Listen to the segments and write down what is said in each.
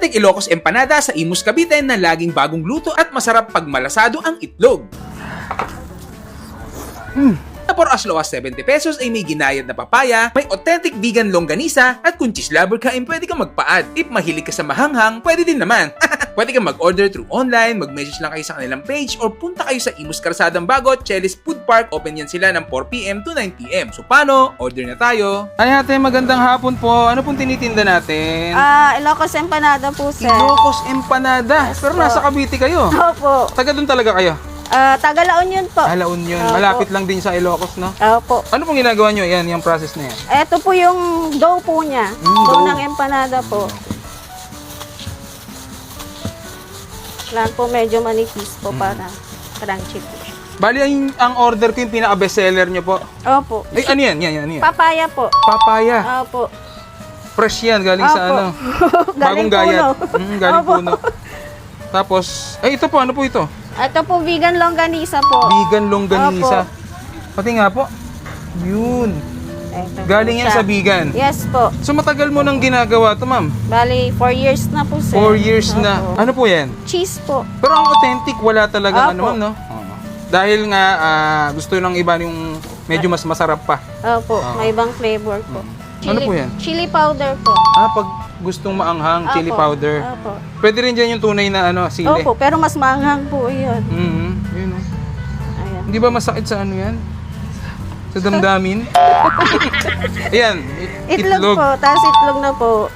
Authentic Ilocos empanada sa Imus Cavite na laging bagong luto at masarap pag malasado ang itlog. Na for as low as 70 pesos ay may ginayad na papaya, may authentic vegan longganisa, at kung cheese lover ka ay pwede kang magpaad. If mahilig ka sa mahanghang, pwede din naman. Pwede kang mag-order through online, mag-message lang kayo sa kanilang page, or punta kayo sa Imus Carsadang Bagot, Chelis Food Park. Open yan sila ng 4 PM to 9 PM. So paano? Order na tayo. Ay ate, magandang hapon po. Ano pong tinitinda natin? Ilocos empanada po, sir. Ilocos empanada. Pero po. nasa Cavite kayo. Opo. Taga doon talaga kayo? Taga La Union po. La Union. Opo. Malapit lang din sa Ilocos, no? Opo. Ano pong ginagawa nyo? Yan, yung process na yan. Ito po yung dough po niya. Dough ng empanada po. Lang po medyo manipis po para crunchy po. Bali, ang order ko yung pinaka-best seller nyo po. Opo. Ay, ano yan? Ano yan? Papaya po. Papaya. Opo. Fresh yan, galing sa Opo. ano? Bagong Galing gayat. puno. Galing Opo. puno. Tapos, ay ito po, ano po ito? Ito po vegan longganisa po. Vegan longganisa. Opo. Pati nga po. Yun. Ito po Galing yan siya. sa vegan. Yes po. So matagal mo nang ginagawa to, ma'am? Bali, 4 years na po, sir. 4 years na. Opo. Ano po yan? Cheese po. Pero ang authentic, wala talaga ano, Opo. ma'am, no? Dahil nga, gusto ng iba yung medyo mas masarap pa. Opo. May ibang flavor po. Ano po yan? Chili powder po. Pag gustong maanghang, chili Opo. powder. Opo. Pwede rin dyan yung tunay na ano, sili. Opo, pero mas maanghang po yun. Yun, oh. Ayan. Hindi ba masakit sa ano yan? Sa damdamin? Ayan, Itlog po, tapos itlog na po.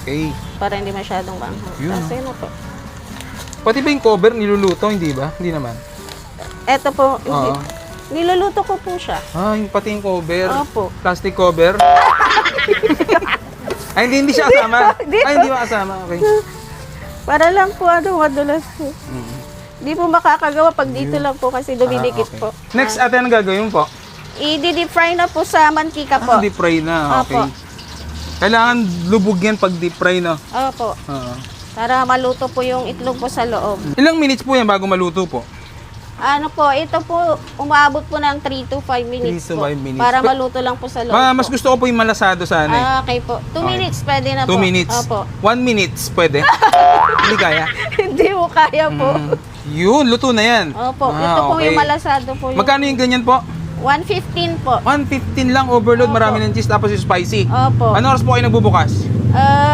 Okay. Para hindi masyadong maanghang. Yun, Tapos yun na po. Pati ba yung cover niluluto, hindi ba? Hindi naman. Eto po, Oo. niluluto ko po siya. Yung pati yung cover. Opo. Plastic cover. Ay, hindi siya kasama. Ay, hindi ba kasama? Okay. Para lang po, madulas po. Hindi po makakagawa pag dito lang po kasi dumidikit Okay. po. Next, ate, anong gagawin po? I-deep fry na po sa mantika po. Deep fry na. Okay. Opo. Kailangan lubog yan pag deep fry, no? Opo. Oo. Para maluto po yung itlog po sa loob. Ilang minutes po yan bago maluto po? Ano po, ito po, umaabot po ng 3 to 5 minutes 3 to po. 5 minutes. Para maluto lang po sa loob Mas po. gusto ko po yung malasado sana eh. Okay po. 2 minutes pwede na 2 po. minutes. Opo. 1 minutes pwede? Hindi kaya? Hindi mo kaya po. Yun, luto na yan. Opo. Ito po okay. yung malasado po. Yung Magkano yung ganyan po? 115 po. 115 lang overload, Opo. marami ng cheese tapos yung spicy. Opo. Ano oras po kayo nagbubukas?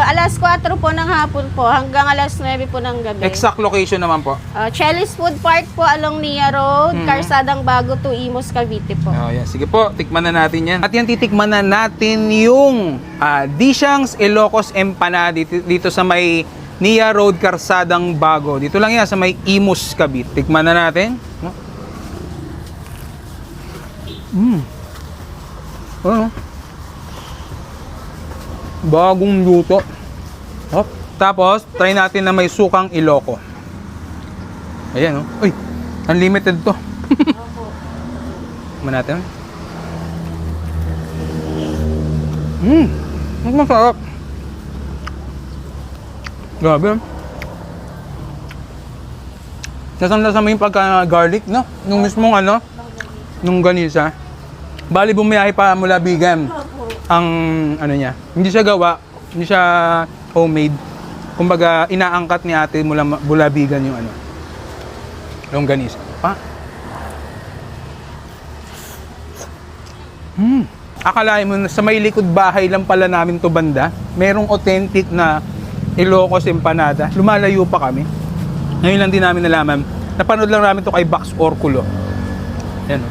Alas 4 po ng hapon po hanggang alas 9 po ng gabi. Exact location naman po. Chelis Food Park po along Nia Road, Carsadang Bago to Imus, Cavite po. Yan. Sige po, tikman na natin yan. At yan, titikman na natin yung Dishangs Ilocos Empanada dito sa may Nia Road, Carsadang Bago. Dito lang yan sa may Imus, Cavite. Tikman na natin. Ano? Bagong luto. Hop. Tapos, try natin na may sukang Iloco. Ayan, oh. Uy, unlimited to. Tikman natin. Mas masarap. Grabe. Lasang-lasa mo yung pagka-garlic, no? Nung mismong ano, nung ganisa. Bali bumiyahe pa mula Bigan ang ano niya. Hindi siya gawa, hindi siya homemade. Kumbaga inaangkat ni ate mula Bigan yung ano. Longganisa. Akalain mo na sa may likod bahay lang pala namin to banda. Merong authentic na Ilocos empanada. Lumalayo pa kami. Ngayon lang din namin nalaman. Napanood lang namin to kay Bax Orculo. Yan.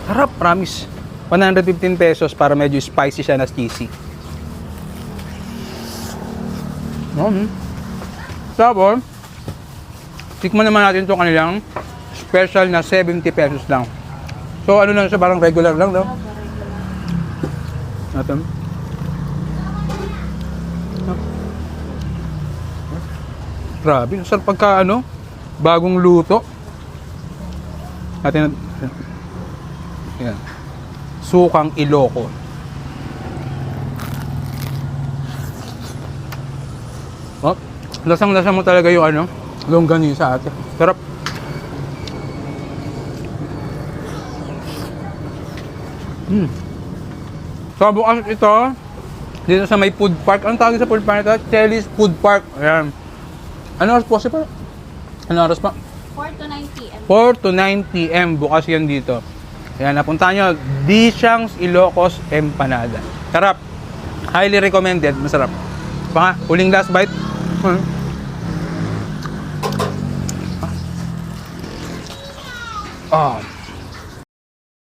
Harap, promise. 115 pesos para medyo spicy siya na cheesy. Tapos, tikman naman natin itong kanilang special na 70 pesos lang. So, ano lang siya, parang regular lang, no? Natin. Grabe, sarap pagka, bagong luto. Natin, yan. Sukang Iloco. Lasang-lasa mo talaga yung longganisa ate. Sarap. Sa bukas ito, Dito sa may food park. Anong tawag sa food park? Chelly's Food Park. Ayan. Ano oras po si pa? Ano oras pa? 4 to 9 p.m. 4 to 9 p.m. bukas yan dito. Ayan, napunta nyo. Dishangs Ilocos Empanada. Sarap. Highly recommended. Masarap. Pa, huling last bite. Ah.